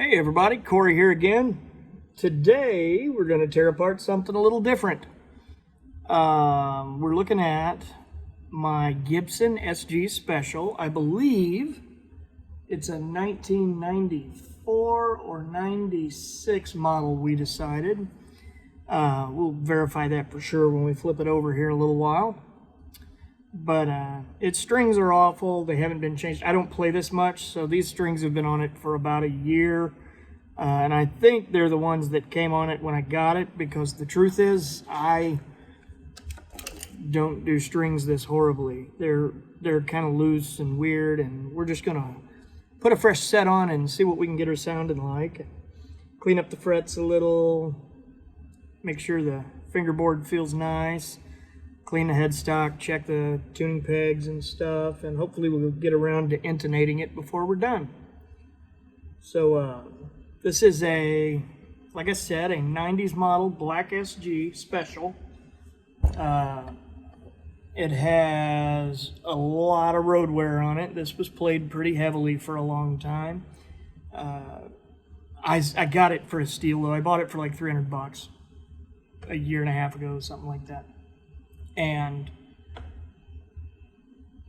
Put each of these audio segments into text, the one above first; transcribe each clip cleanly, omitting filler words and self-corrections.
Hey everybody, Corey here again. Today we're going to tear apart something a little different. We're looking at my Gibson SG Special. I believe it's a 1994 or 96 model, we decided. We'll verify that for sure when we flip it over here in a little while. But its strings are awful. They haven't been changed. I don't play this much, so these strings have been on it for about a year. And I think they're the ones that came on it when I got it, because the truth is I don't do strings this horribly. They're kind of loose and weird, and we're just going to put a fresh set on and see what we can get her sounding like. Clean up the frets a little, make sure the fingerboard feels nice. Clean the headstock, check the tuning pegs and stuff, and hopefully we'll get around to intonating it before we're done. So this is a, like I said, a 90s model black SG Special. It has a lot of road wear on it. This was played pretty heavily for a long time. I got it for a steal though. I bought it for like $300 a year and a half ago, something like that. And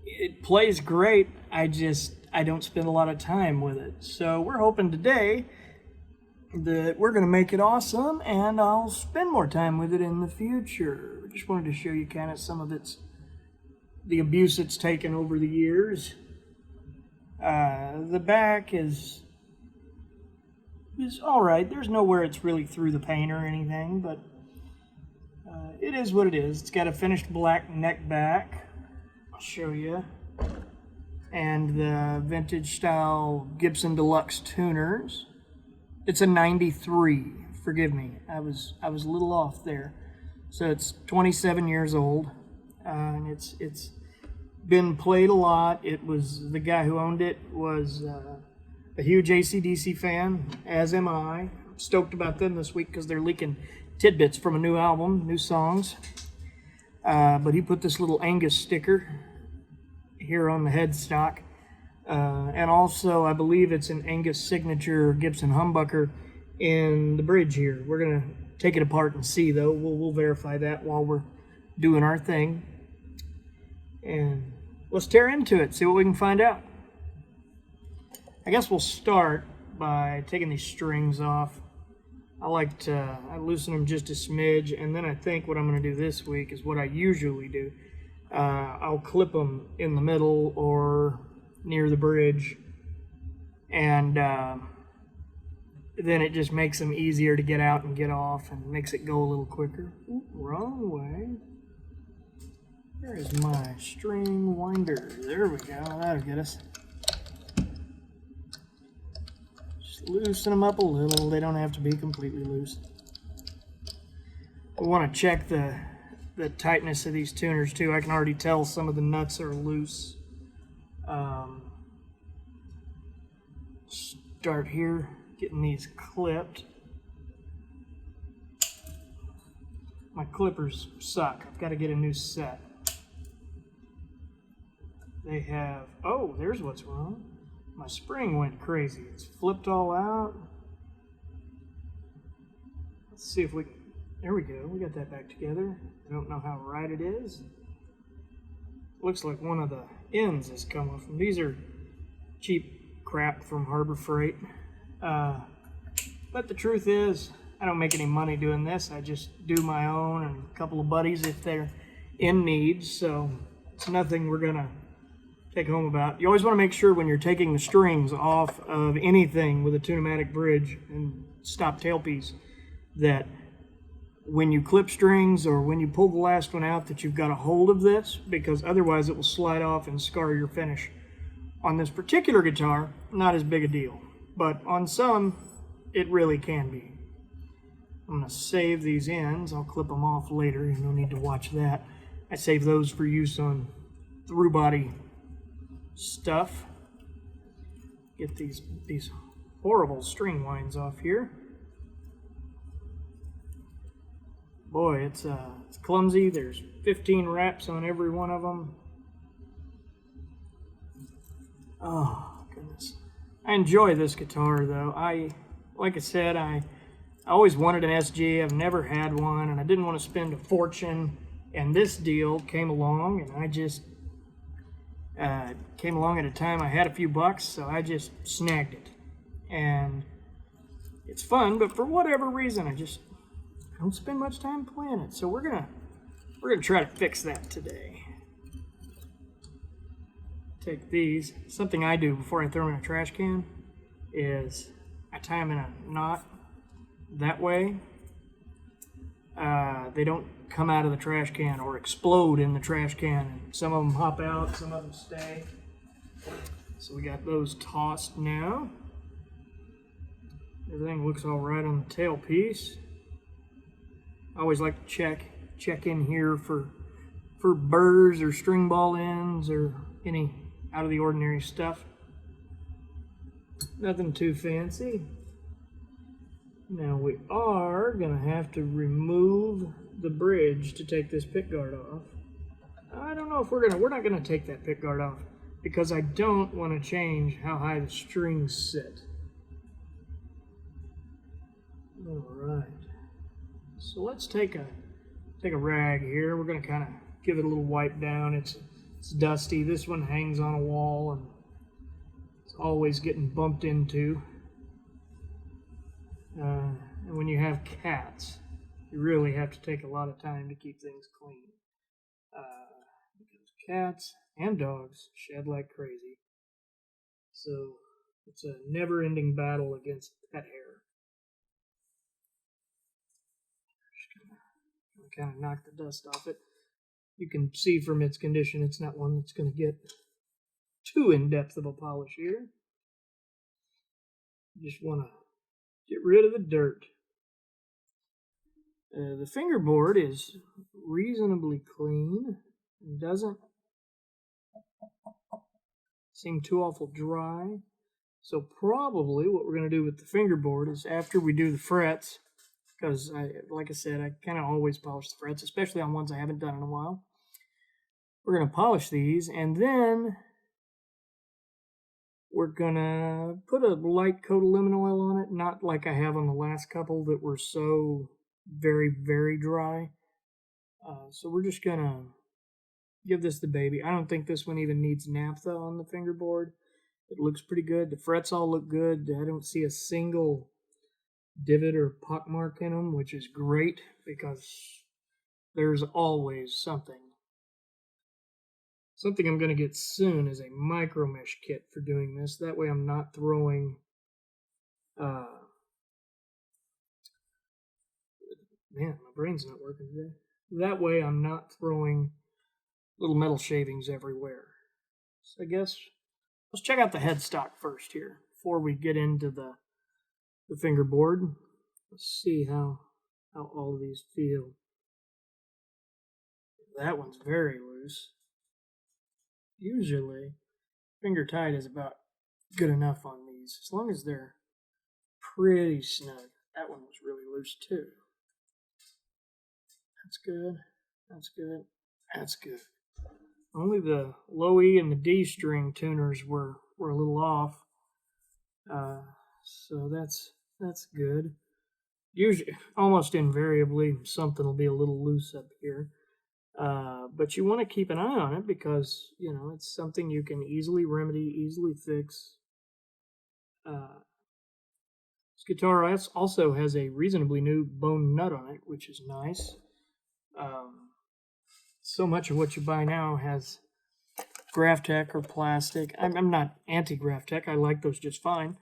it plays great. I don't spend a lot of time with it. So we're hoping today that we're going to make it awesome, and I'll spend more time with it in the future. Just wanted to show you kind of some of the abuse it's taken over the years. The back is all right. There's nowhere it's really through the paint or anything, but it is what it is. It's got a finished black neck back. I'll show you. And the vintage style Gibson Deluxe tuners. It's a 93. Forgive me. I was a little off there. So it's 27 years old. And it's been played a lot. It was, the guy who owned it was a huge AC/DC fan, as am I. I'm stoked about them this week because they're leaking tidbits from a new album, new songs. But he put this little Angus sticker here on the headstock. And also, I believe it's an Angus signature Gibson humbucker in the bridge here. We're going to take it apart and see, though. We'll verify that while we're doing our thing. And let's tear into it, see what we can find out. I guess we'll start by taking these strings off. I loosen them just a smidge, and then I think what I'm going to do this week is what I usually do. I'll clip them in the middle or near the bridge, and then it just makes them easier to get out and get off and makes it go a little quicker. Ooh, wrong way. There's my string winder. There we go. That'll get us. Loosen them up a little. They don't have to be completely loose. We want to check the tightness of these tuners too. I can already tell some of the nuts are loose. Start here, getting these clipped. My clippers suck. I've got to get a new set. They have, oh, there's what's wrong. My spring went crazy. It's flipped all out. Let's see if we can, there we go. We got that back together. I don't know how right it is. Looks like one of the ends has come off. And these are cheap crap from Harbor Freight. But the truth is, I don't make any money doing this. I just do my own and a couple of buddies if they're in need. So it's nothing we're going to take home about. You always want to make sure when you're taking the strings off of anything with a tune-o-matic bridge and stop tailpiece that when you clip strings or when you pull the last one out that you've got a hold of this, because otherwise it will slide off and scar your finish. On this particular guitar, not as big a deal, but on some it really can be. I'm going to save these ends. I'll clip them off later. You don't need to watch that. I save those for use on through body stuff. Get these horrible string winds off here. Boy, it's clumsy. There's 15 wraps on every one of them. Oh goodness, I enjoy this guitar though. Like I said, I always wanted an SG. I've never had one, and I didn't want to spend a fortune. And this deal came along, and I just came along at a time I had a few bucks, so I just snagged it. And it's fun, but for whatever reason, I don't spend much time playing it. So we're gonna try to fix that today. Take these. Something I do before I throw them in a trash can is I tie them in a knot. That way, they don't come out of the trash can or explode in the trash can. And some of them hop out, some of them stay. So we got those tossed now. Everything looks all right on the tailpiece. I always like to check in here for burrs or string ball ends or any out of the ordinary stuff. Nothing too fancy. Now we are gonna have to remove the bridge to take this pickguard off. I don't know if we're not gonna take that pickguard off because I don't want to change how high the strings sit. All right. So let's take a rag here. We're gonna kind of give it a little wipe down. It's dusty. This one hangs on a wall and it's always getting bumped into. And when you have cats, you really have to take a lot of time to keep things clean. Because cats and dogs shed like crazy. So it's a never-ending battle against pet hair. Just gonna kind of knock the dust off it. You can see from its condition, it's not one that's going to get too in-depth of a polish here. You just want to get rid of the dirt. The fingerboard is reasonably clean. It doesn't seem too awful dry. So probably what we're going to do with the fingerboard is after we do the frets, because like I said, I kind of always polish the frets, especially on ones I haven't done in a while. We're going to polish these, and then we're going to put a light coat of lemon oil on it, not like I have on the last couple that were so very, very dry. So we're just going to give this the baby. I don't think this one even needs naphtha on the fingerboard. It looks pretty good. The frets all look good. I don't see a single divot or pockmark in them, which is great because there's always something. Something I'm going to get soon is a micro mesh kit for doing this. That way I'm not throwing man, my brain's not working today. That way I'm not throwing little metal shavings everywhere. So I guess let's check out the headstock first here before we get into the fingerboard. Let's see how all of these feel. That one's very loose. Usually, finger tight is about good enough on these, as long as they're pretty snug. That one was really loose too. That's good. That's good. That's good. Only the low E and the D string tuners were a little off. So that's good. Usually, almost invariably, something will be a little loose up here. But you want to keep an eye on it because, you know, it's something you can easily remedy, easily fix. This guitar also has a reasonably new bone nut on it, which is nice. So much of what you buy now has Graphtec or plastic. I'm not anti-Graphtec. I like those just fine.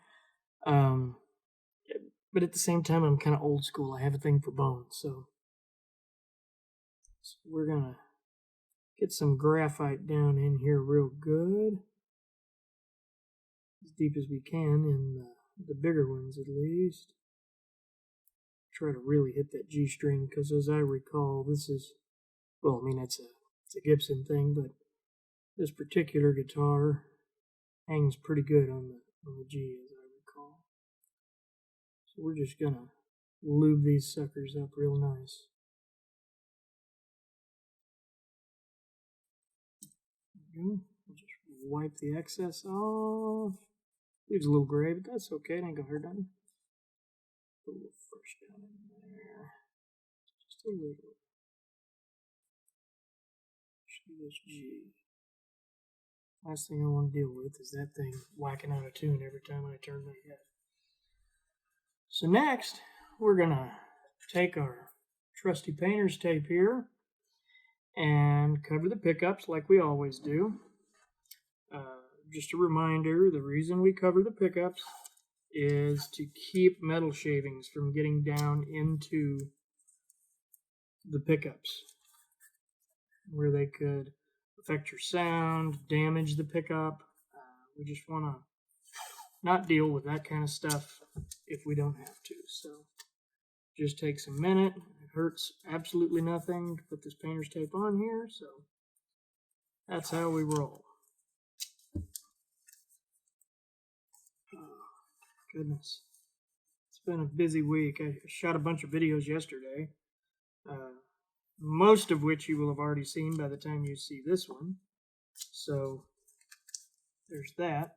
But at the same time, I'm kind of old school. I have a thing for bones, so we're going to get some graphite down in here real good. As deep as we can in the bigger ones at least. Try to really hit that G string because as I recall, this is, well, I mean, it's a Gibson thing, but this particular guitar hangs pretty good on the G as I recall. So we're just going to lube these suckers up real nice. There we go. We'll just wipe the excess off. Leaves a little gray, but that's okay. It ain't gonna hurt nothing. Put a little fresh down in there. Just a little. SG. Last thing I want to deal with is that thing whacking out of tune every time I turn my head. So next, we're gonna take our trusty painter's tape here and cover the pickups like we always do. Just a reminder, the reason we cover the pickups is to keep metal shavings from getting down into the pickups where they could affect your sound, damage the pickup. We just want to not deal with that kind of stuff if we don't have to. So just takes a minute. It hurts absolutely nothing to put this painter's tape on here. So that's how we roll. Goodness. It's been a busy week. I shot a bunch of videos yesterday, most of which you will have already seen by the time you see this one. So there's that.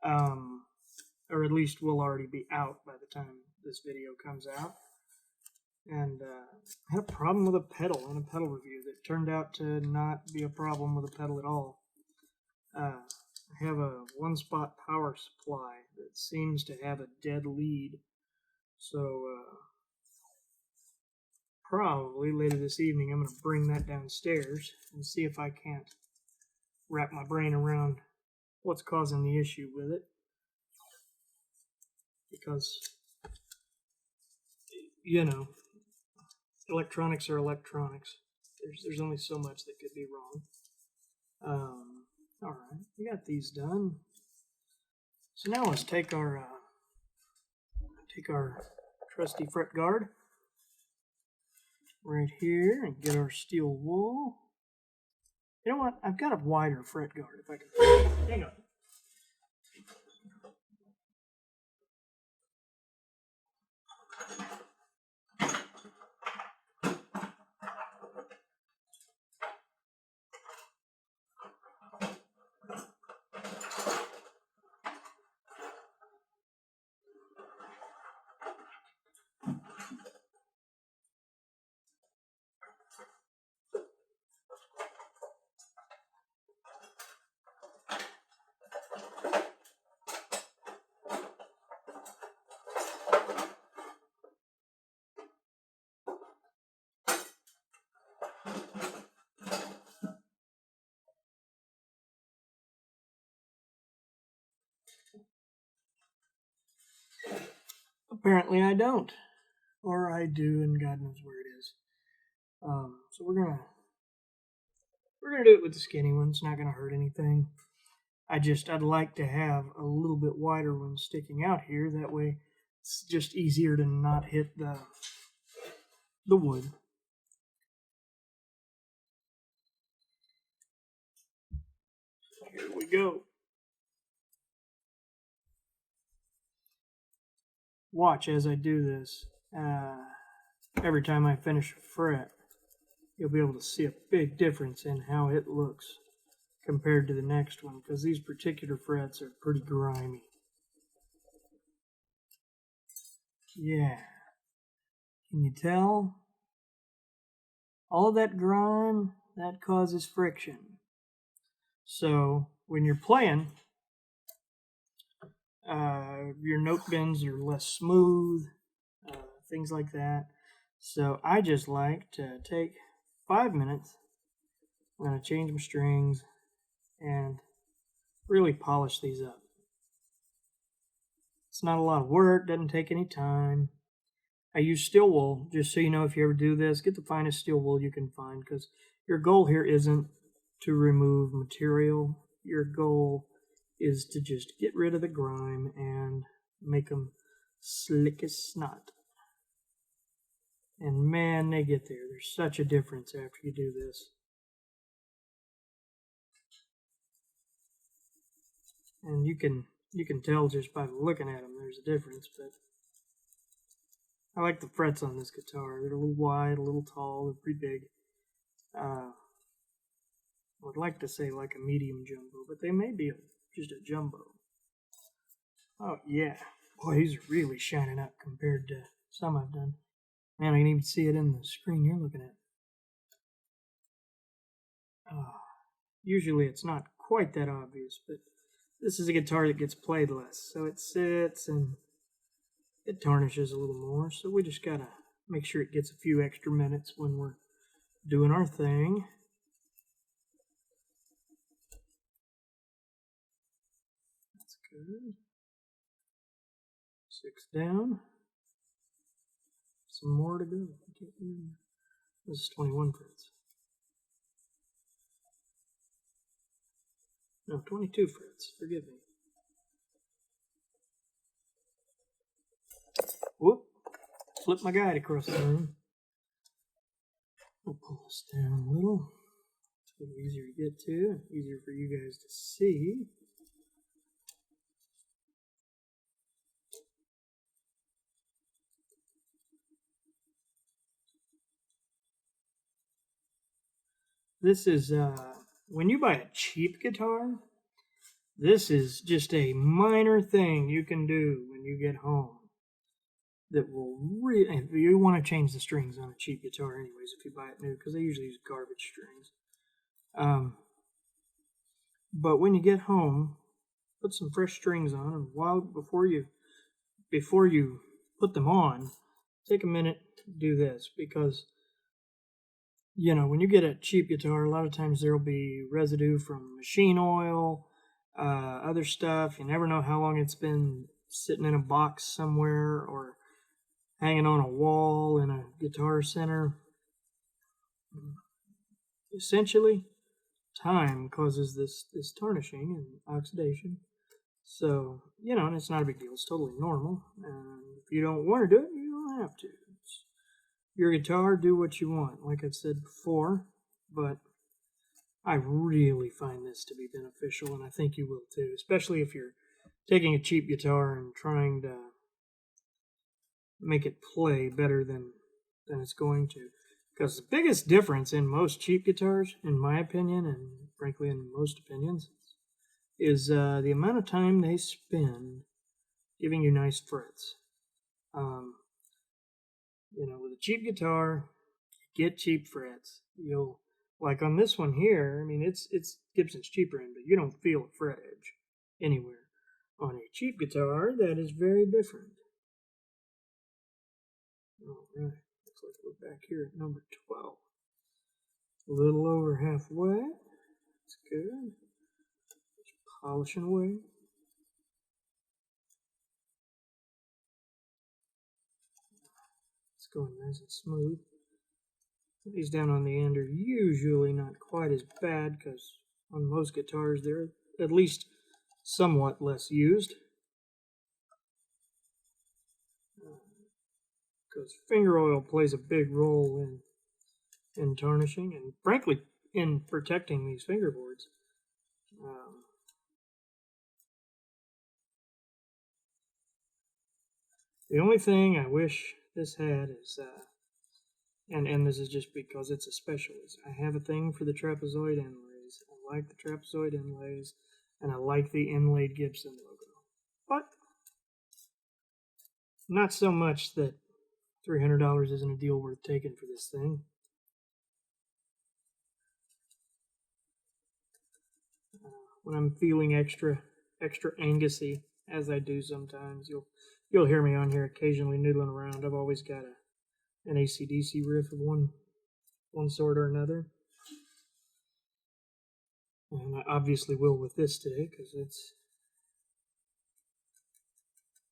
Or at least will already be out by the time this video comes out. And I had a problem with a pedal in a pedal review that turned out to not be a problem with a pedal at all. I have a one-spot power supply that seems to have a dead lead. So probably later this evening I'm going to bring that downstairs and see if I can't wrap my brain around what's causing the issue with it. Because, you know, electronics are electronics. There's only so much that could be wrong. Alright, we got these done. So now let's take our trusty fret guard right here and get our steel wool. You know what? I've got a wider fret guard if I can. Hang on. Apparently I don't. Or I do, and God knows where it is. So we're gonna do it with the skinny one. It's not gonna hurt anything. I'd like to have a little bit wider one sticking out here. That way it's just easier to not hit the wood. Here we go. Watch as I do this. Every time I finish a fret, you'll be able to see a big difference in how it looks compared to the next one, because these particular frets are pretty grimy. Yeah. Can you tell? All of that grime, that causes friction. So when you're playing, your note bends are less smooth, things like that. So I just like to take 5 minutes. I'm going to change my strings and really polish these up. It's not a lot of work, doesn't take any time. I use steel wool, just so you know, if you ever do this, get the finest steel wool you can find, because your goal here isn't to remove material. Your goal is to just get rid of the grime and make them slick as snot. And man, they get there. There's such a difference after you do this. And you can tell just by looking at them there's a difference, but I like the frets on this guitar. They're a little wide, a little tall, they're pretty big. I would like to say like a medium jumbo, but they may be just a jumbo. Oh, yeah. Boy, these are really shining up compared to some I've done. Man, I can even see it in the screen you're looking at. Oh, usually it's not quite that obvious, but this is a guitar that gets played less. So it sits and it tarnishes a little more. So we just gotta make sure it gets a few extra minutes when we're doing our thing. That's good. 6 down. Some more to go. This is 21 frets. No, 22 frets. Forgive me. Whoop. Flip my guide across the room. I'll pull this down a little. It's a little easier to get to, easier for you guys to see. This is, when you buy a cheap guitar, this is just a minor thing you can do when you get home that will really, you want to change the strings on a cheap guitar anyways if you buy it new, because they usually use garbage strings. But when you get home, put some fresh strings on, and before you put them on, take a minute to do this, because you know, when you get a cheap guitar, a lot of times there'll be residue from machine oil, other stuff. You never know how long it's been sitting in a box somewhere or hanging on a wall in a guitar center. Essentially, time causes this tarnishing and oxidation. So, you know, and it's not a big deal. It's totally normal. And if you don't want to do it, you don't have to. It's your guitar, do what you want, like I've said before. But I really find this to be beneficial, and I think you will too, especially if you're taking a cheap guitar and trying to make it play better than it's going to. Because the biggest difference in most cheap guitars, in my opinion, and frankly in most opinions, is the amount of time they spend giving you nice frets. You know, with a cheap guitar, get cheap frets. You'll, like on this one here, I mean, it's Gibson's cheaper end, but you don't feel a fret edge anywhere. On a cheap guitar, that is very different. All right, looks like we're back here at number 12. A little over halfway. That's good. Just polishing away. It's going nice and smooth. These down on the end are usually not quite as bad because on most guitars they're at least somewhat less used. Because finger oil plays a big role in tarnishing and frankly in protecting these fingerboards. The only thing I wish this had is, and this is just because it's a special, is I have a thing for the trapezoid inlays. I like the trapezoid inlays, and I like the inlaid Gibson logo. But not so much that $300 isn't a deal worth taking for this thing. When I'm feeling extra Angusy, as I do sometimes, you'll hear me on here occasionally noodling around. I've always got an AC/DC riff of one sort or another, and I obviously will with this today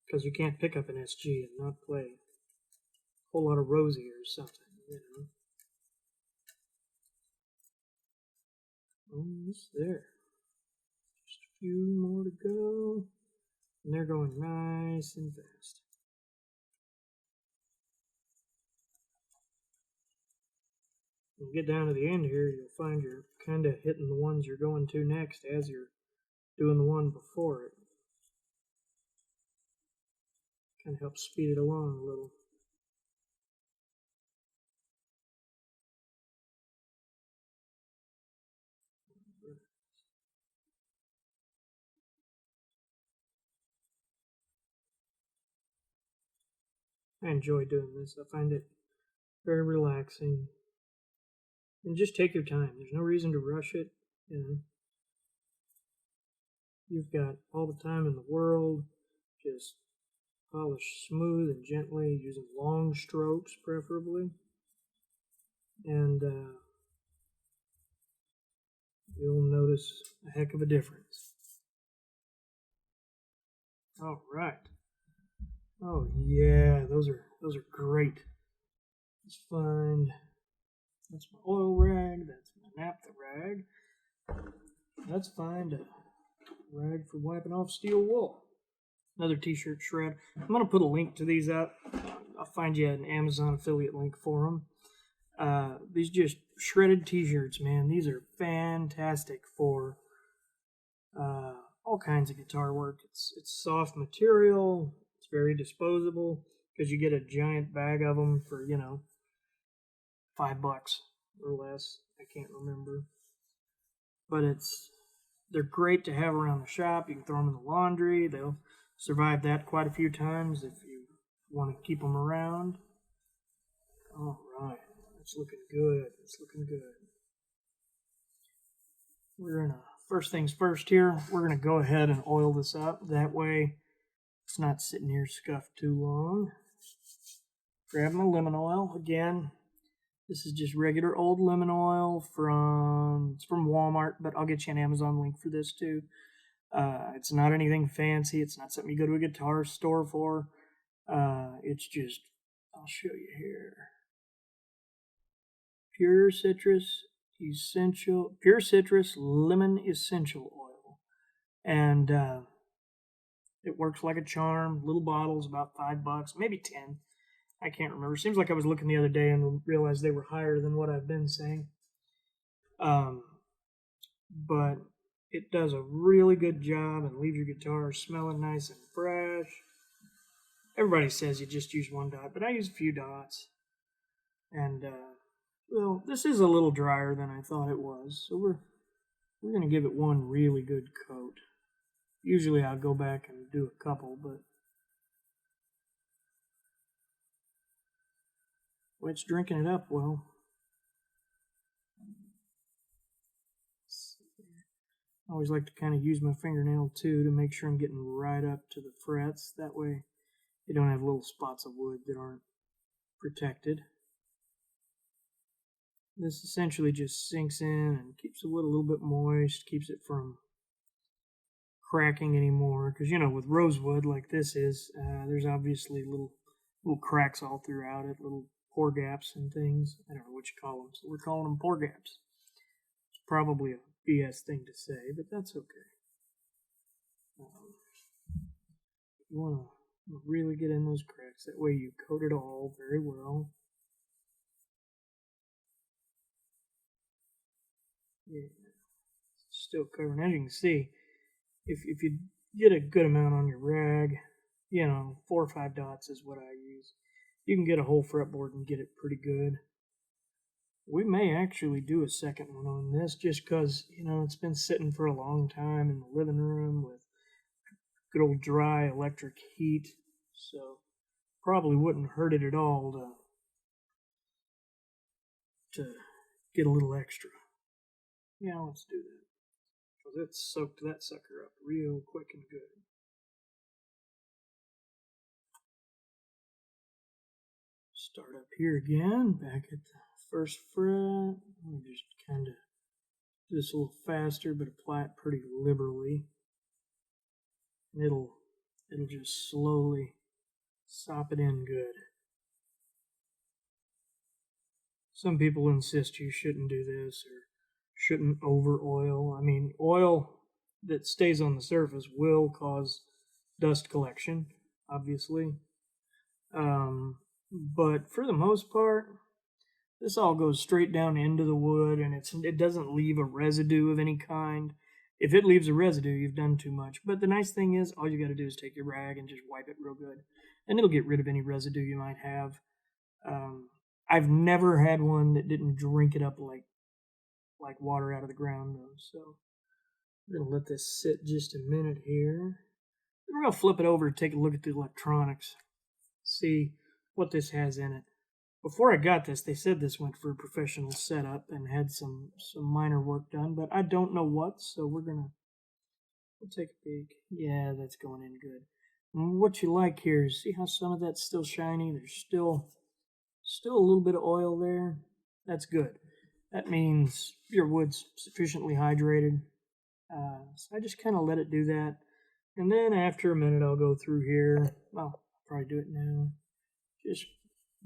because you can't pick up an SG and not play a whole lot of Rosie or something, you know. Almost there. Just a few more to go. And they're going nice and fast. When you get down to the end here, you'll find you're kind of hitting the ones you're going to next as you're doing the one before it. Kind of helps speed it along a little. I enjoy doing this. I find it very relaxing. And just take your time. There's no reason to rush it. You know, you've got all the time in the world. Just polish smooth and gently, using long strokes preferably. And you'll notice a heck of a difference. All right. Oh yeah, those are great. Let's find. That's my oil rag. That's my naphtha rag. Let's find a rag for wiping off steel wool. Another t-shirt shred. I'm going to put a link to these up. I'll find you an Amazon affiliate link for them. These just shredded t-shirts, man. These are fantastic for all kinds of guitar work. It's soft material. It's very disposable because you get a giant bag of them for, you know, $5 or less. I can't remember. But they're great to have around the shop. You can throw them in the laundry. They'll survive that quite a few times if you want to keep them around. All right, that's looking good. It's looking good. We're gonna, first things first here, we're gonna go ahead and oil this up. That way it's not sitting here scuffed too long. Grab my lemon oil. Again, this is just regular old lemon oil it's from Walmart, but I'll get you an Amazon link for this too. It's not anything fancy. It's not something you go to a guitar store for. It's just, I'll show you here. Pure citrus lemon essential oil. And it works like a charm. Little bottles, about $5, maybe 10. I can't remember. Seems like I was looking the other day and realized they were higher than what I've been saying. But it does a really good job and leaves your guitar smelling nice and fresh. Everybody says you just use 1 dot, but I use a few dots. And, well, this is a little drier than I thought it was, so we're going to give it one really good coat. Usually I'll go back and do a couple, but it's drinking it up well. I always like to kind of use my fingernail too to make sure I'm getting right up to the frets. That way you don't have little spots of wood that aren't protected. This essentially just sinks in and keeps the wood a little bit moist, keeps it from cracking anymore. Because, you know, with rosewood like this is, there's obviously little cracks all throughout it, little pore gaps and things. I don't know what you call them, so we're calling them pore gaps. It's probably a BS thing to say, but that's okay. You want to really get in those cracks. That way you coat it all very well. Yeah, still covering. As you can see, if you get a good amount on your rag, you know, 4 or 5 dots is what I use. You can get a whole fretboard and get it pretty good. We may actually do a second one on this just because, you know, it's been sitting for a long time in the living room with good old dry electric heat. So probably wouldn't hurt it at all to get a little extra. Yeah, let's do that. Because it soaked that sucker up real quick and good. Start up here again, back at the first fret. We'll just kind of do this a little faster, but apply it pretty liberally. And it'll just slowly sop it in good. Some people insist you shouldn't do this or shouldn't over oil. I mean, oil that stays on the surface will cause dust collection, obviously. But for the most part, this all goes straight down into the wood, and it doesn't leave a residue of any kind. If it leaves a residue, you've done too much. But the nice thing is, all you got to do is take your rag and just wipe it real good, and it'll get rid of any residue you might have. I've never had one that didn't drink it up like water out of the ground, though. So we're gonna let this sit just a minute here. Then we're gonna flip it over and take a look at the electronics. See what this has in it. Before I got this, they said this went for a professional setup and had some minor work done, but I don't know what, so we'll take a peek. Yeah, that's going in good. And what you like here is, see how some of that's still shiny? There's still a little bit of oil there. That's good. That means your wood's sufficiently hydrated. So I just kind of let it do that. And then after a minute, I'll go through here. Well, I'll probably do it now. Just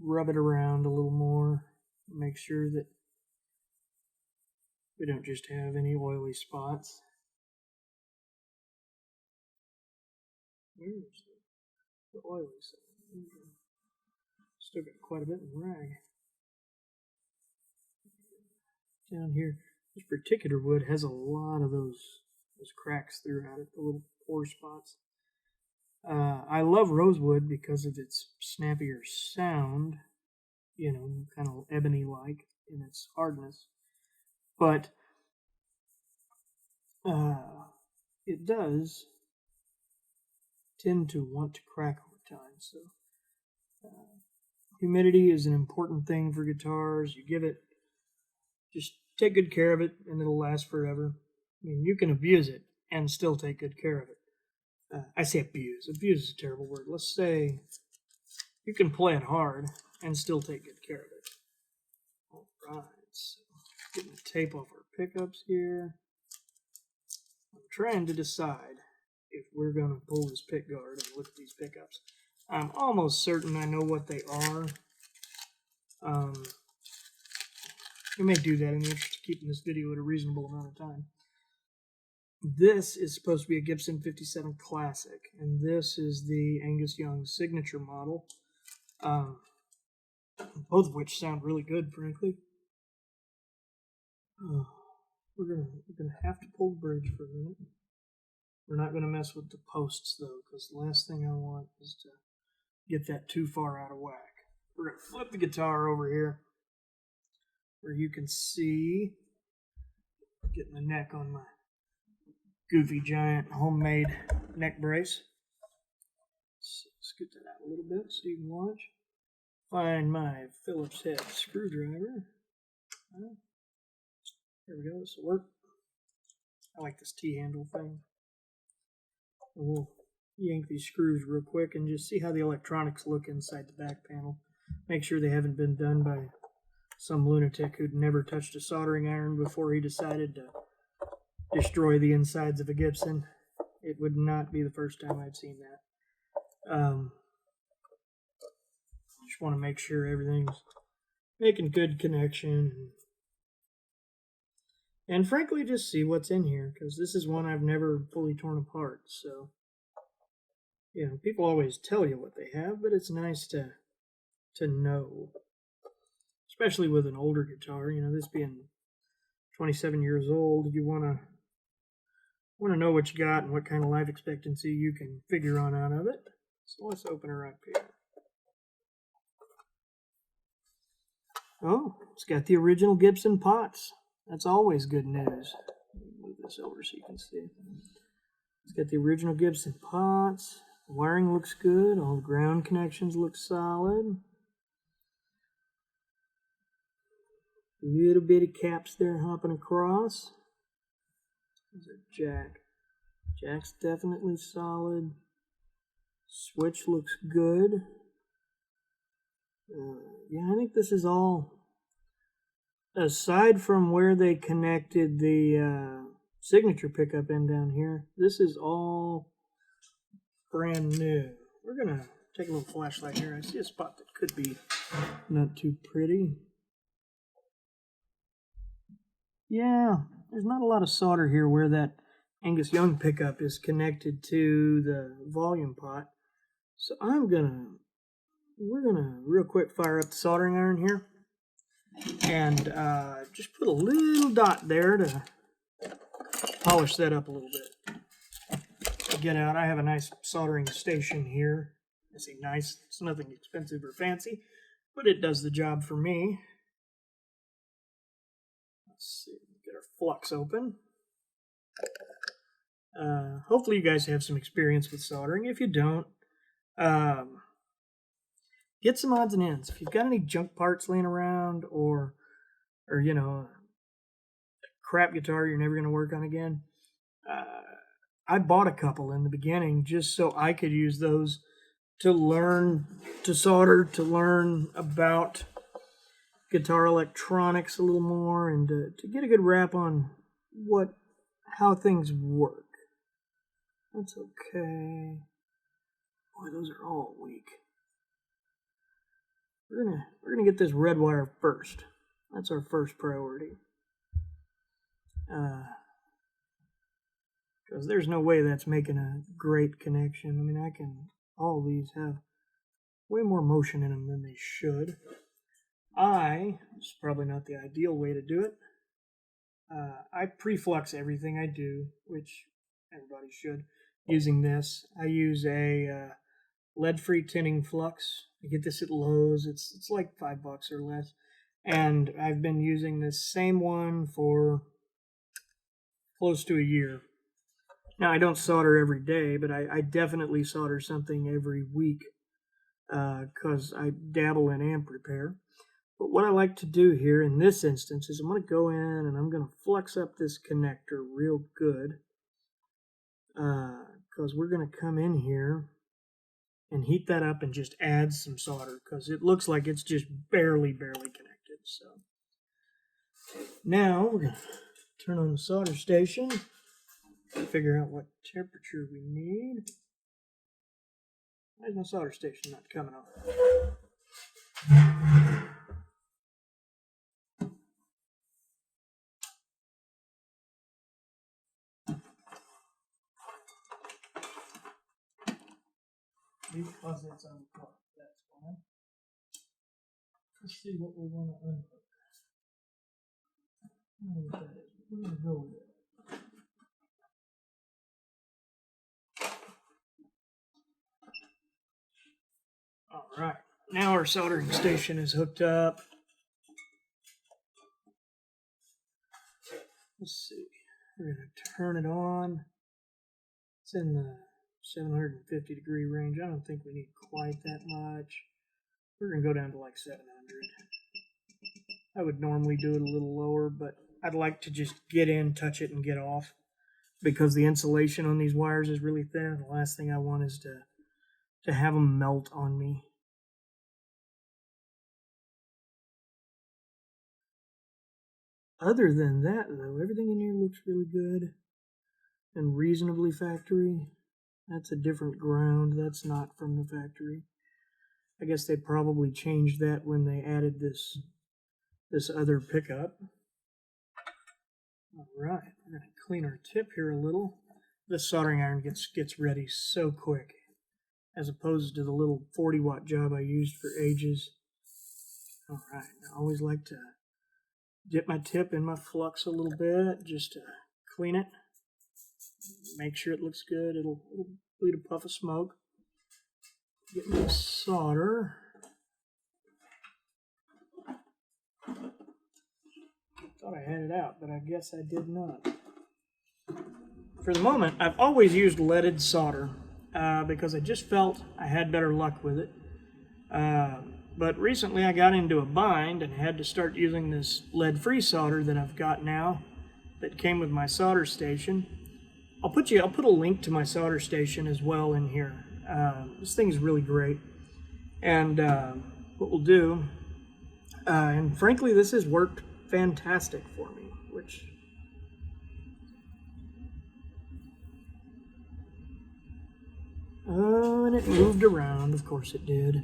rub it around a little more. Make sure that we don't just have any oily spots. Where's the oily side? Still got quite a bit in rag. Down here, this particular wood has a lot of those cracks throughout it, the little pore spots. I love rosewood because of its snappier sound, you know, kind of ebony-like in its hardness. But it does tend to want to crack over time. So humidity is an important thing for guitars. You give it, just take good care of it, and it'll last forever. I mean, you can abuse it and still take good care of it. I say abuse. Abuse is a terrible word. Let's say you can play it hard and still take good care of it. All right, so getting the tape off our pickups here. I'm trying to decide if we're going to pull this pick guard and look at these pickups. I'm almost certain I know what they are. We may do that in the interest of keeping this video at a reasonable amount of time. This is supposed to be a Gibson 57 Classic, and this is the Angus Young signature model, both of which sound really good, frankly. We're gonna have to pull the bridge for a minute. We're not gonna mess with the posts though, because the last thing I want is to get that too far out of whack. We're gonna flip the guitar over here, where you can see, getting the neck on my goofy giant homemade neck brace. So scoot that out a little bit so you can watch. Find my Phillips head screwdriver. There we go, this will work. I like this T-handle thing. And we'll yank these screws real quick and just see how the electronics look inside the back panel. Make sure they haven't been done by some lunatic who'd never touched a soldering iron before he decided to destroy the insides of a Gibson. It would not be the first time I've seen that. Just want to make sure everything's making good connection. And frankly, just see what's in here, because this is one I've never fully torn apart. So, you know, people always tell you what they have, but it's nice to know. Especially with an older guitar, you know, this being 27 years old, you want to know what you got and what kind of life expectancy you can figure on out of it. So let's open her up here. Oh, it's got the original Gibson pots. That's always good news. Move this over so you can see. It's got the original Gibson pots. The wiring looks good. All the ground connections look solid. Little bit of caps there hopping across. There's a jack. Jack's definitely solid. Switch looks good. Yeah, I think this is all, aside from where they connected the signature pickup in down here, this is all brand new. We're going to take a little flashlight here. I see a spot that could be not too pretty. Yeah, there's not a lot of solder here where that Angus Young pickup is connected to the volume pot. So we're gonna real quick fire up the soldering iron here and just put a little dot there to polish that up a little bit. Get out, I have a nice soldering station here. I say nice, it's nothing expensive or fancy, but it does the job for me. Let's see, get our flux open. Hopefully you guys have some experience with soldering. If you don't, get some odds and ends. If you've got any junk parts laying around, or you know, a crap guitar you're never going to work on again, I bought a couple in the beginning just so I could use those to learn to solder, to learn about guitar electronics a little more, and to get a good wrap on how things work. That's okay. Boy, those are all weak. We're gonna get this red wire first. That's our first priority. Because there's no way that's making a great connection. I mean, all of these have way more motion in them than they should. It's probably not the ideal way to do it. I pre-flux everything I do, which everybody should, using this. I use a lead-free tinning flux. I get this at Lowe's. It's like $5 or less. And I've been using this same one for close to a year. Now, I don't solder every day, but I definitely solder something every week because I dabble in amp repair. But what I like to do here in this instance is I'm going to go in and I'm going to flux up this connector real good because we're going to come in here and heat that up and just add some solder because it looks like it's just barely connected. So now we're going to turn on the solder station, figure out what temperature we need. Why is my solder station not coming on? Because it's unplugged, that's why. Let's see what we want to unhook. I don't know what that is. We're going to go with it. Alright, now our soldering station is hooked up. Let's see. We're going to turn it on. It's in the 750 degree range. I don't think we need quite that much. We're going to go down to like 700. I would normally do it a little lower, but I'd like to just get in, touch it, and get off because the insulation on these wires is really thin. The last thing I want is to have them melt on me. Other than that, though, everything in here looks really good and reasonably factory. That's a different ground. That's not from the factory. I guess they probably changed that when they added this other pickup. All right, we're going to clean our tip here a little. This soldering iron gets ready so quick, as opposed to the little 40-watt job I used for ages. All right, I always like to dip my tip in my flux a little bit just to clean it. Make sure it looks good. It'll bleed a puff of smoke. Get my solder. Thought I had it out, but I guess I did not. For the moment, I've always used leaded solder because I just felt I had better luck with it. But recently I got into a bind and had to start using this lead-free solder that I've got now that came with my solder station. I'll put a link to my solder station as well in here. This thing is really great. And what we'll do, and frankly this has worked fantastic for me, which and it moved around, of course it did.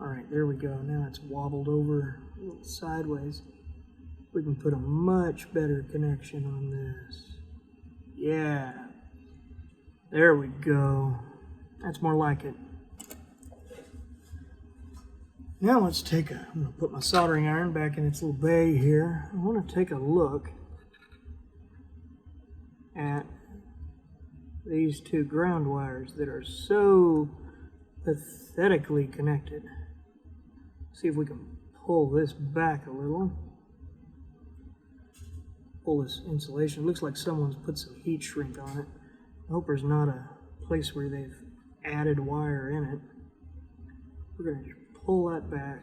Alright, there we go. Now it's wobbled over a little sideways. We can put a much better connection on this. Yeah. There we go. That's more like it. Now let's I'm going to put my soldering iron back in its little bay here. I want to take a look at these two ground wires that are so pathetically connected. See if we can pull this back a little. pull this insulation. It looks like someone's put some heat shrink on it. I hope there's not a place where they've added wire in it. We're going to pull that back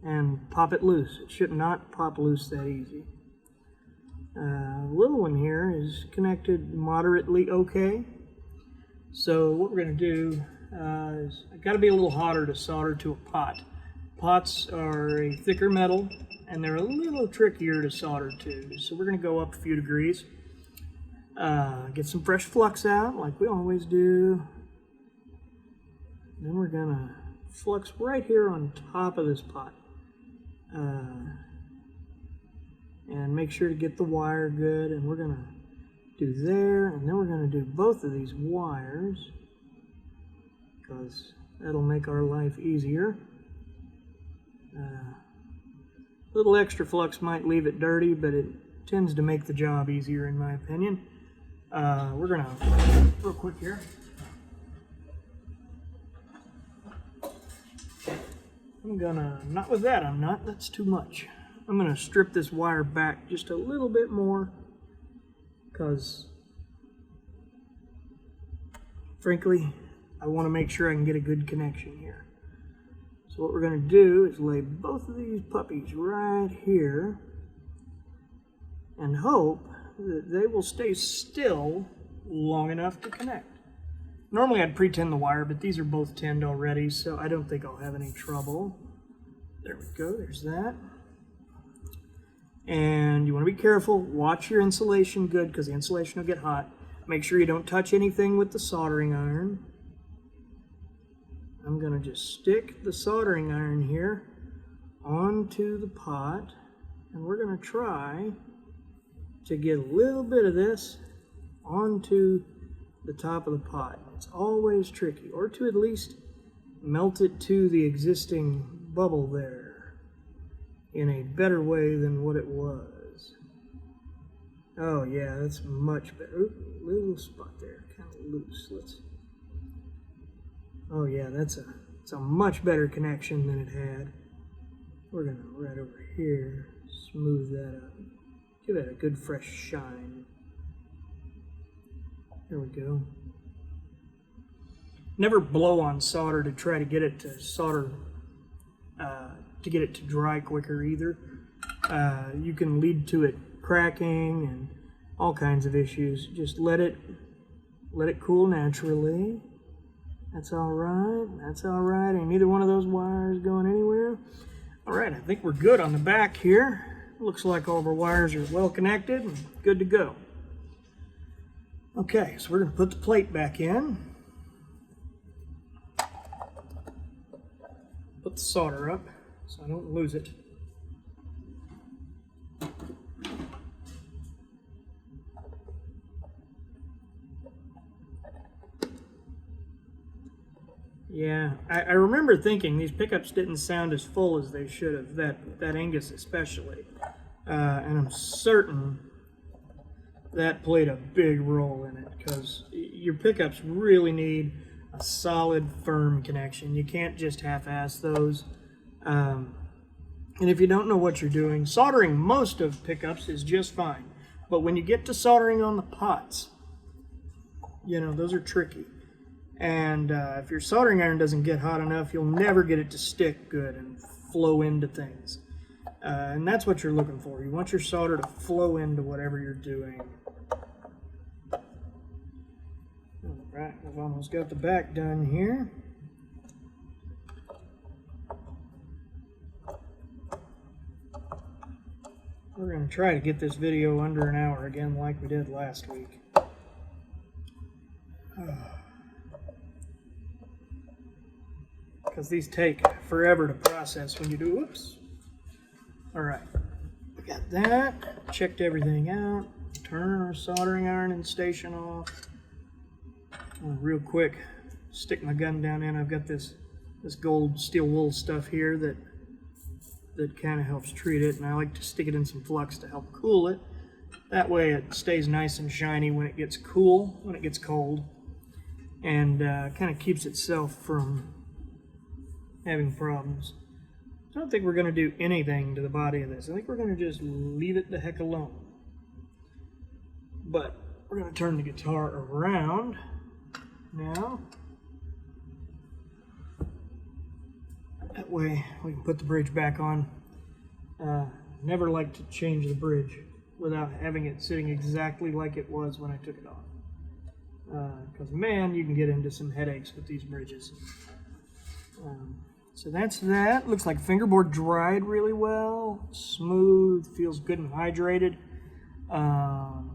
and pop it loose. It should not pop loose that easy. Little one here is connected moderately okay. So what we're going to do is, I've got to be a little hotter to solder to a pot. Pots are a thicker metal and they're a little trickier to solder to. So we're going to go up a few degrees. Get some fresh flux out like we always do. Then we're going to flux right here on top of this pot. And make sure to get the wire good, and we're going to do there, and then we're going to do both of these wires because that'll make our life easier. Little extra flux might leave it dirty, but it tends to make the job easier in my opinion. We're going to, real quick here, I'm gonna, not with that, I'm not, that's too much. I'm gonna strip this wire back just a little bit more because frankly, I want to make sure I can get a good connection here. So what we're gonna do is lay both of these puppies right here and hope that they will stay still long enough to connect. Normally I'd pre-tin the wire, but these are both tinned already, so I don't think I'll have any trouble. There we go, there's that. And you want to be careful, watch your insulation good, because the insulation will get hot. Make sure you don't touch anything with the soldering iron. I'm going to just stick the soldering iron here onto the pot, and we're going to try to get a little bit of this onto the top of the pot. It's always tricky, or to at least melt it to the existing bubble there in a better way than what it was. Oh yeah, that's much better. Ooh, little spot there, kind of loose. Oh yeah, it's a much better connection than it had. We're gonna right over here smooth that up, give it a good fresh shine. There we go. Never blow on solder to try to get it to solder, to get it to dry quicker either. You can lead to it cracking and all kinds of issues. Just let it cool naturally. That's all right. That's all right. Ain't neither one of those wires going anywhere. All right, I think we're good on the back here. Looks like all of our wires are well connected and good to go. Okay, so we're going to put the plate back in. Put the solder up so I don't lose it. Yeah, I remember thinking these pickups didn't sound as full as they should have, that Angus especially. And I'm certain that played a big role in it, because your pickups really need a solid, firm connection. You can't just half-ass those. And if you don't know what you're doing, soldering most of pickups is just fine. But when you get to soldering on the pots, you know, those are tricky. And if your soldering iron doesn't get hot enough, you'll never get it to stick good and flow into things. And that's what you're looking for. You want your solder to flow into whatever you're doing. Alright, I've almost got the back done here. We're going to try to get this video under an hour again like we did last week. Because these take forever to process when you do. Whoops. Alright, we got that. Checked everything out. Turn our soldering iron and station off. Real quick, stick my gun down in. I've got this gold steel wool stuff here that kind of helps treat it, and I like to stick it in some flux to help cool it. That way it stays nice and shiny when it gets cool, when it gets cold, and kind of keeps itself from having problems. I don't think we're going to do anything to the body of this. I think we're going to just leave it the heck alone. But we're going to turn the guitar around now. That way we can put the bridge back on. Never like to change the bridge without having it sitting exactly like it was when I took it off. Because man, you can get into some headaches with these bridges. So that's that. Looks like fingerboard dried really well. Smooth, feels good and hydrated.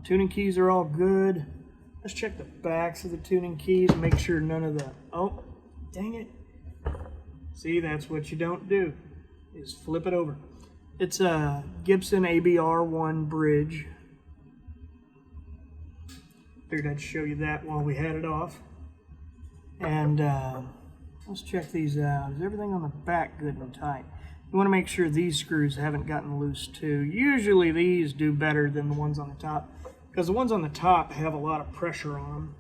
Tuning keys are all good. Let's check the backs of the tuning keys and make sure none of the... Oh, dang it. See, that's what you don't do, is flip it over. It's a Gibson ABR1 bridge. Figured I'd show you that while we had it off. And let's check these out. Is everything on the back good and tight? You want to make sure these screws haven't gotten loose too. Usually these do better than the ones on the top, because the ones on the top have a lot of pressure on them.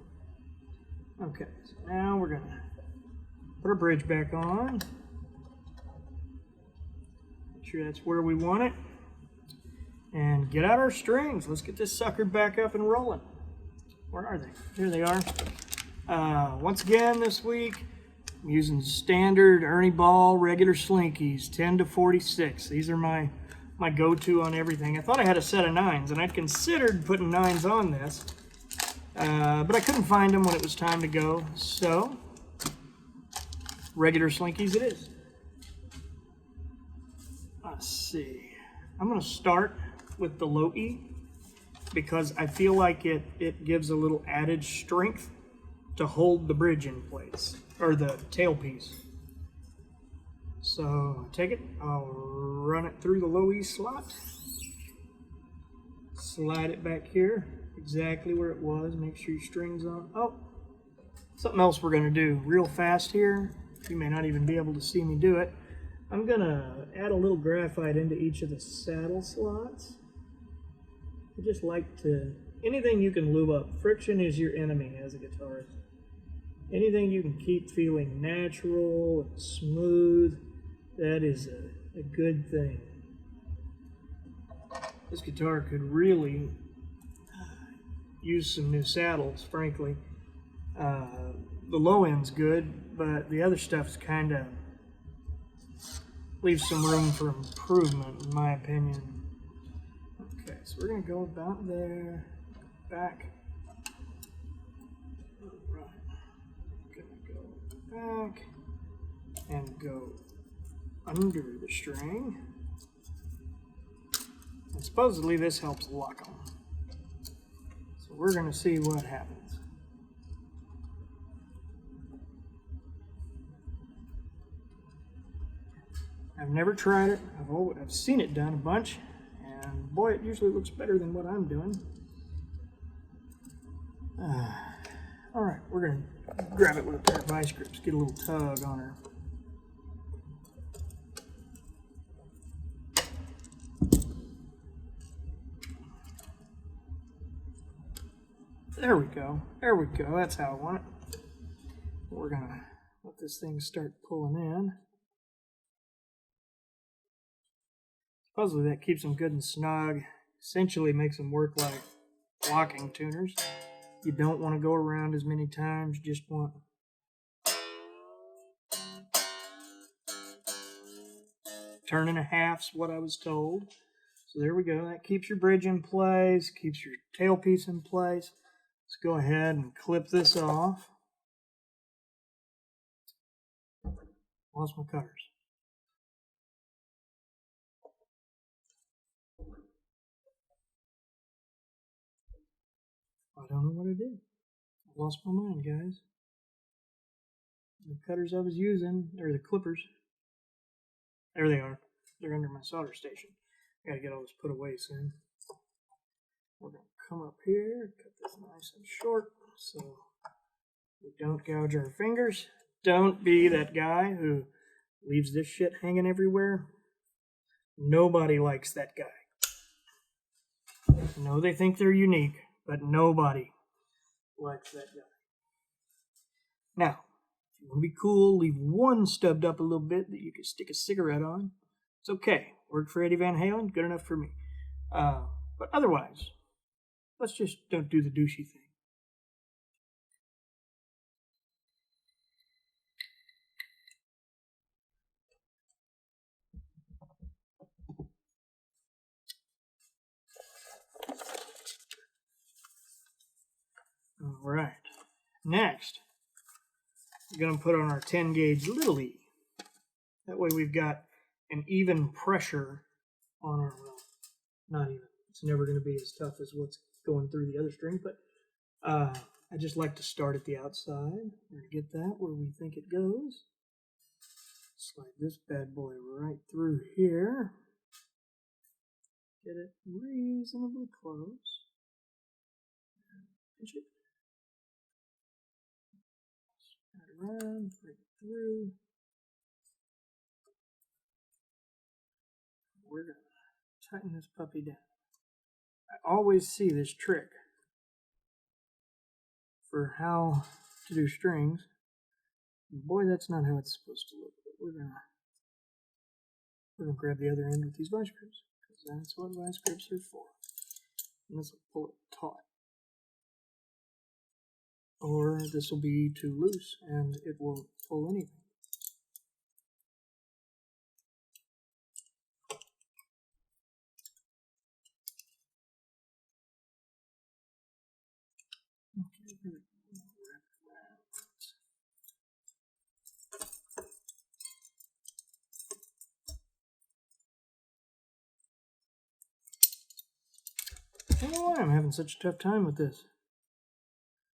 Okay, so now we're going to put our bridge back on. Make sure that's where we want it. And get out our strings. Let's get this sucker back up and rolling. Where are they? Here they are. Once again this week, I'm using standard Ernie Ball regular slinkies, 10 to 46. These are my go-to on everything. I thought I had a set of 9s, and I'd considered putting 9s on this, but I couldn't find them when it was time to go, so regular slinkies it is. Let's see. I'm going to start with the low E, because I feel like it gives a little added strength to hold the bridge in place, or the tailpiece. So take it, I'll run it through the low E slot, slide it back here, exactly where it was, make sure your string's on. Oh, something else we're going to do real fast here. You may not even be able to see me do it. I'm going to add a little graphite into each of the saddle slots. I just like to, anything you can lube up. Friction is your enemy as a guitarist. Anything you can keep feeling natural and smooth, that is a good thing. This guitar could really use some new saddles, frankly. The low end's good, but the other stuff's kind of leaves some room for improvement, in my opinion. Okay, so we're going to go about there, back. Alright, going to go back and go under the string. And supposedly this helps lock them. So we're going to see what happens. I've never tried it. I've seen it done a bunch, and boy, it usually looks better than what I'm doing. All right, we're going to grab it with a pair of vice grips, get a little tug on her. There we go. There we go. That's how I want it. We're going to let this thing start pulling in. Supposedly that keeps them good and snug. Essentially makes them work like locking tuners. You don't want to go around as many times. You just want turn and a half's what I was told. So there we go. That keeps your bridge in place, keeps your tailpiece in place. Let's go ahead and clip this off. Lost my cutters. I don't know what I did. I lost my mind, guys. The cutters I was using, or the clippers, there they are. They're under my solder station. I gotta get all this put away soon. We're gonna come up here, cut this nice and short so we don't gouge our fingers. Don't be that guy who leaves this shit hanging everywhere. Nobody likes that guy. No, they think they're unique, but nobody likes that guy. Now, if you want to be cool, leave one stubbed up a little bit that you can stick a cigarette on. It's okay. Worked for Eddie Van Halen, good enough for me. But otherwise, let's just don't do the douchey thing. All right. Next, we're going to put on our 10 gauge little E. That way we've got an even pressure on our, well, not even. It's never going to be as tough as what's going through the other string, but I just like to start at the outside. We're going to get that where we think it goes. Slide this bad boy right through here. Get it reasonably close. Pinch it. Slide around, bring it through. We're going to tighten this puppy down. I always see this trick for how to do strings. Boy, that's not how it's supposed to look. But we're gonna grab the other end with these vice grips, because that's what vice grips are for. And this will pull it taut. Or this will be too loose and it won't pull anything. Okay, here we go. Wrap it around. I don't know why I'm having such a tough time with this.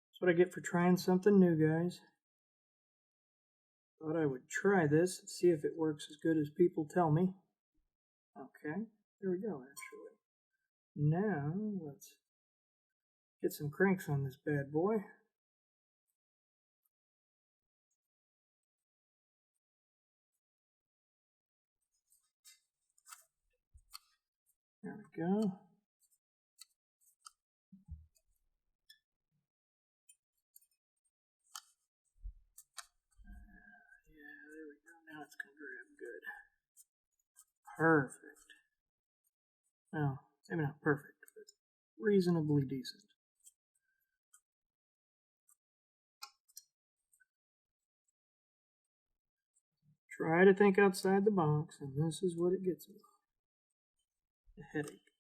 That's what I get for trying something new, guys. Thought I would try this and see if it works as good as people tell me. Okay, there we go, actually. Now, let's get some cranks on this bad boy. There we go. Now it's going to grab good. Perfect. Well, maybe not perfect, but reasonably decent. Try to think outside the box, and this is what it gets me. A headache.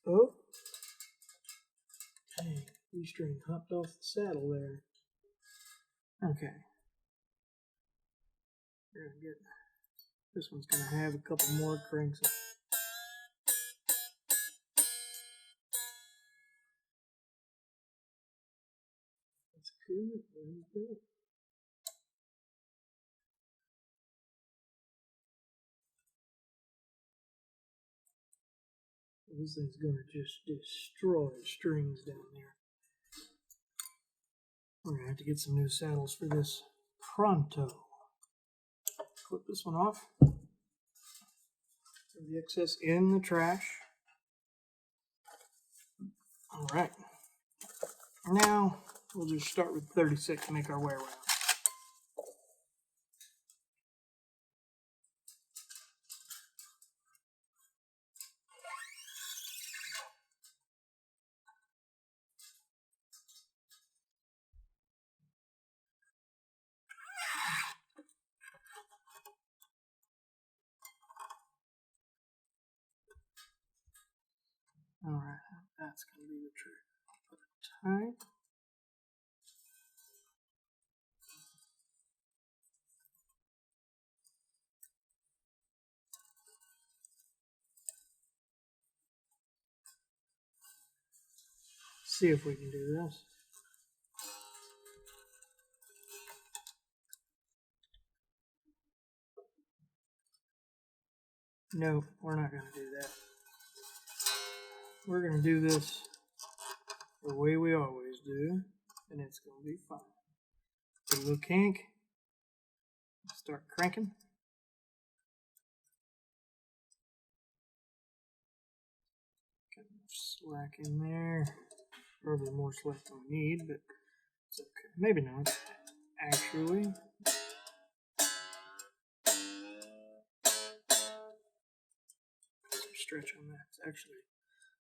Oh. Dang, E-string hopped off the saddle there. Okay. We're gonna get, this one's gonna have a couple more cranks. That's good. Very good. This thing's gonna just destroy strings down there. We're gonna have to get some new saddles for this pronto. Clip this one off. Throw the excess in the trash. Alright. Now we'll just start with 36 and make our way around. Alright, that's going to be the trick. Put it tight. See if we can do this. No, we're not going to do that. We're going to do this the way we always do, and it's going to be fine. Put a little kink. Start cranking. Got more slack in there. Probably more slack than we need, but it's okay. Maybe not. Actually, stretch on that. It's actually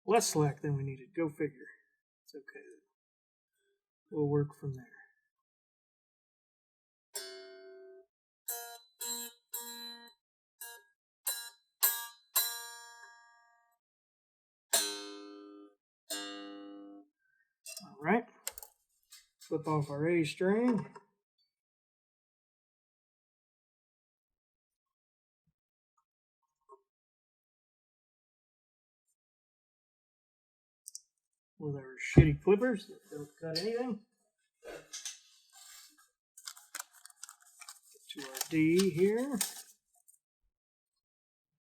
less slack than we needed. Go figure. It's okay. We'll work from there. All right. Flip off our A string. With our shitty clippers that don't cut anything. Get to our D here.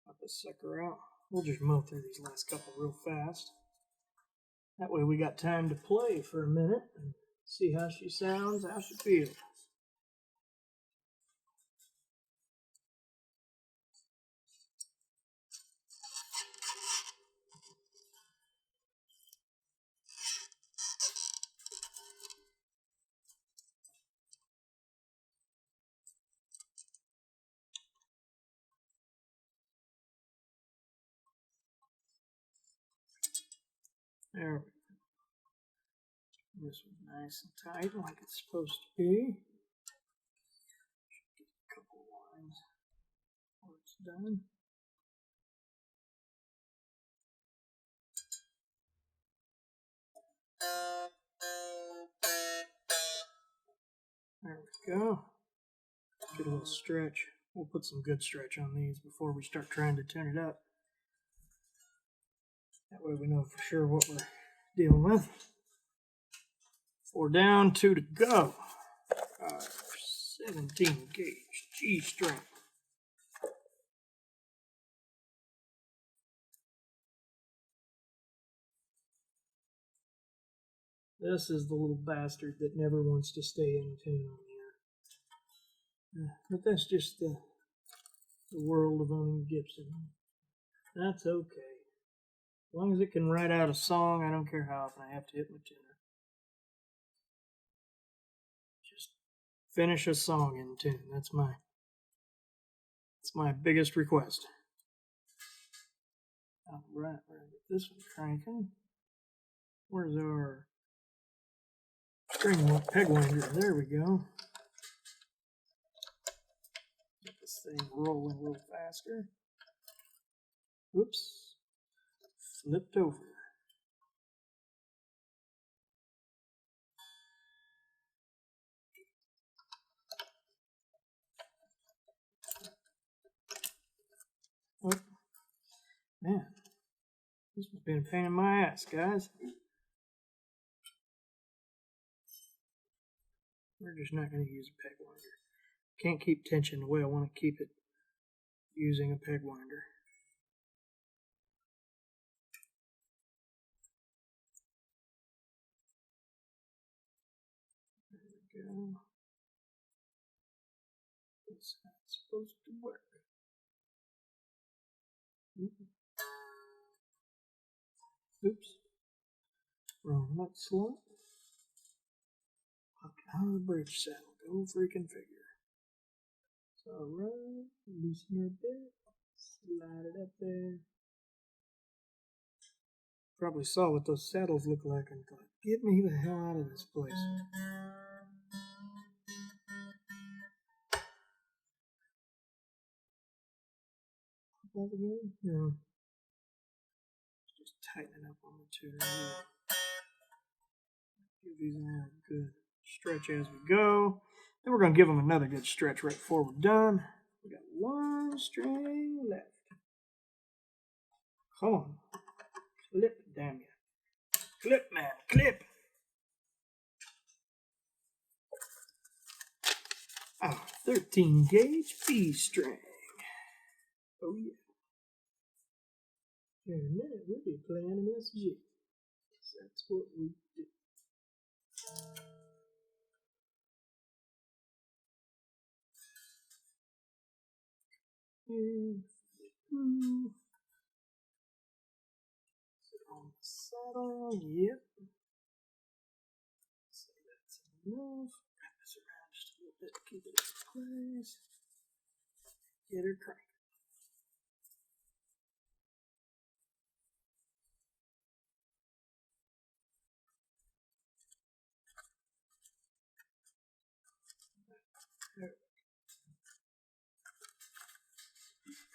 Pop this sucker out. We'll just mow through these last couple real fast. That way we got time to play for a minute and see how she sounds, how she feels. There we go. This one's nice and tight like it's supposed to be. Should get a couple lines before it's done. There we go. Get a little stretch. We'll put some good stretch on these before we start trying to tune it up. That way we know for sure what we're dealing with. 4 down, 2 to go. 17 gauge G string. This is the little bastard that never wants to stay in tune here. But that's just the world of owning Gibson. That's okay. As long as it can write out a song, I don't care how often I have to hit my tuner. Just finish a song in tune. That's my biggest request. All right, we're gonna get this one cranking. Where's our string peg winder? There we go. Get this thing rolling a little faster. Whoops. Flipped over. Oh, man. This has been a pain in my ass, guys. We're just not going to use a peg winder. Can't keep tension the way I want to keep it using a peg winder. There we go. That's how it's supposed to work. Oops. Wrong nut slot. Pop out of the bridge saddle. Go freaking figure. So, alright. Loosen her a bit. Slide it up there. Probably saw what those saddles look like and thought, get me the hell out of this place. That again? No. Just tightening up on the tuner. Give these a good stretch as we go. Then we're going to give them another good stretch right before we're done. We got 1 string left. Come on. Clip, damn you. Clip, man, clip. Ah, 13 gauge B string. Oh, yeah. In a minute, we'll be playing an SG. That's what we do. And sit on the saddle. Yep. So that's enough. Wrap this around just a little bit to keep it in place. Get her cranking.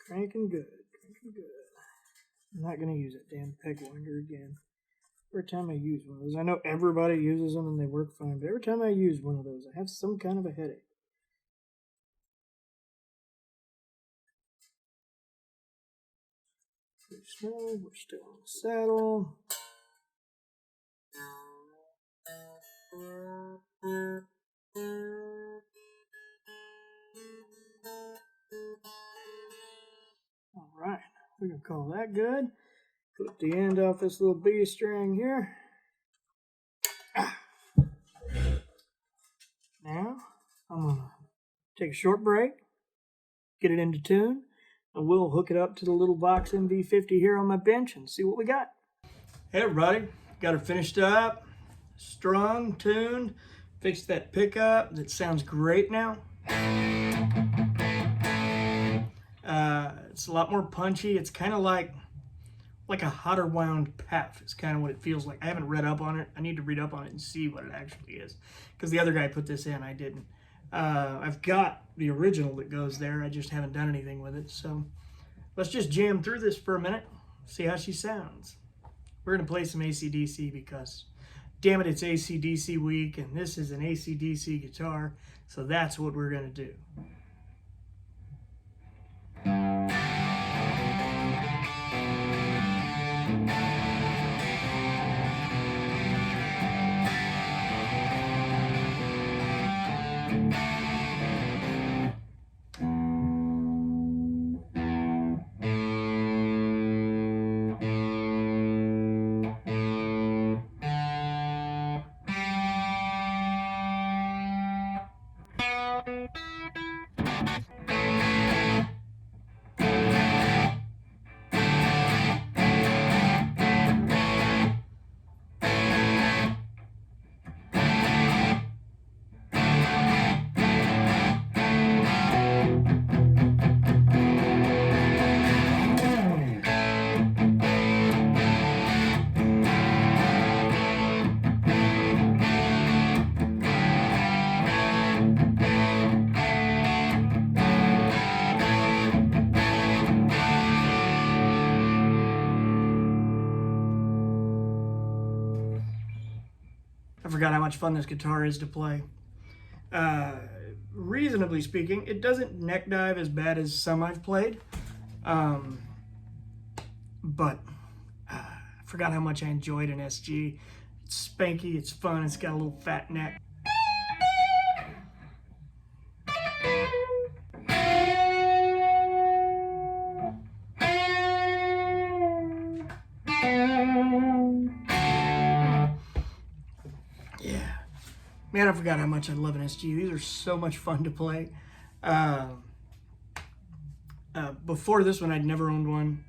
Cranking good, cranking good. I'm not going to use that damn peg winder again. Every time I use one of those, I know everybody uses them and they work fine, but every time I use one of those, I have some kind of a headache. Pretty smooth, we're still on the saddle. All right, we can call that good. Clip the end off this little B string here. Now, I'm going to take a short break, get it into tune, and we'll hook it up to the little Vox MV50 here on my bench and see what we got. Hey everybody, got it finished up, strung, tuned, fixed that pickup. That sounds great now. It's a lot more punchy. It's kind of like a hotter wound PEF is kind of what it feels like. I haven't read up on it. I need to read up on it and see what it actually is, because the other guy put this in, I didn't. I've got the original that goes there. I just haven't done anything with it. So let's just jam through this for a minute, see how she sounds. We're going to play some AC/DC because, damn it, it's AC/DC week, and this is an AC/DC guitar, so that's what we're going to do. I forgot how much fun this guitar is to play. Reasonably speaking, it doesn't neck dive as bad as some I've played, but I forgot how much I enjoyed an SG. It's spanky, it's fun, it's got a little fat neck. Man, I forgot how much I love an SG. These are so much fun to play. Before this one, I'd never owned one.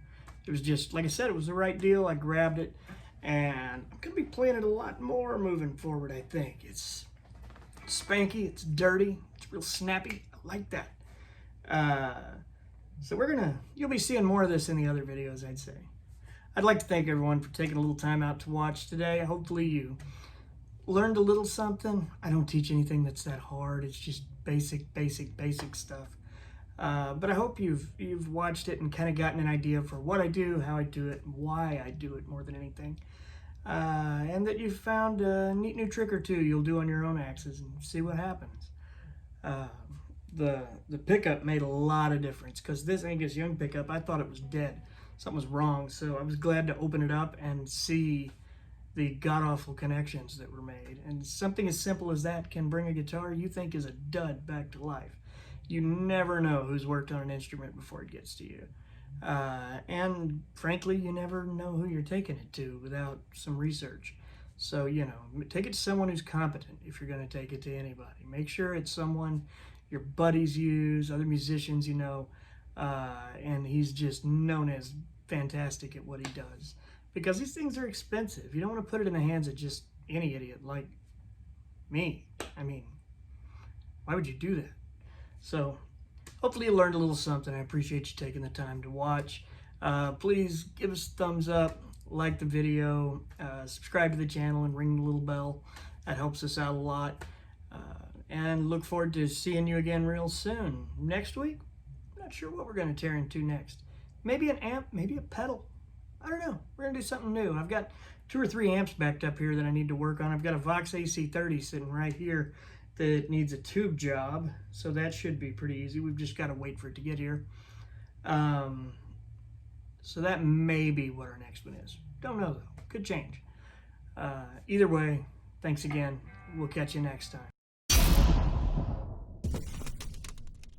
It was just, like I said, it was the right deal. I grabbed it, and I'm going to be playing it a lot more moving forward, I think. It's spanky, it's dirty, it's real snappy. I like that. So you'll be seeing more of this in the other videos, I'd say. I'd like to thank everyone for taking a little time out to watch today. Hopefully you learned a little something. I don't teach anything that's that hard. It's just basic stuff. But I hope you've watched it and kind of gotten an idea for what I do, how I do it, and why I do it more than anything. And that you've found a neat new trick or two you'll do on your own axes and see what happens. The pickup made a lot of difference, because this Angus Young pickup, I thought it was dead. Something was wrong, so I was glad to open it up and see the god-awful connections that were made. And something as simple as that can bring a guitar you think is a dud back to life. You never know who's worked on an instrument before it gets to you. And frankly, you never know who you're taking it to without some research. So, take it to someone who's competent if you're going to take it to anybody. Make sure it's someone your buddies use, other musicians and he's just known as fantastic at what he does. Because these things are expensive. You don't want to put it in the hands of just any idiot like me. I mean, why would you do that? So, hopefully you learned a little something. I appreciate you taking the time to watch. Please give us a thumbs up, like the video, subscribe to the channel, and ring the little bell. That helps us out a lot. and look forward to seeing you again real soon. Next week, I'm not sure what we're going to tear into next. Maybe an amp, maybe a pedal. I don't know. We're going to do something new. I've got 2 or 3 amps backed up here that I need to work on. I've got a Vox AC30 sitting right here that needs a tube job, so that should be pretty easy. We've just got to wait for it to get here. So that may be what our next one is. Don't know though. Could change. Either way, thanks again. We'll catch you next time.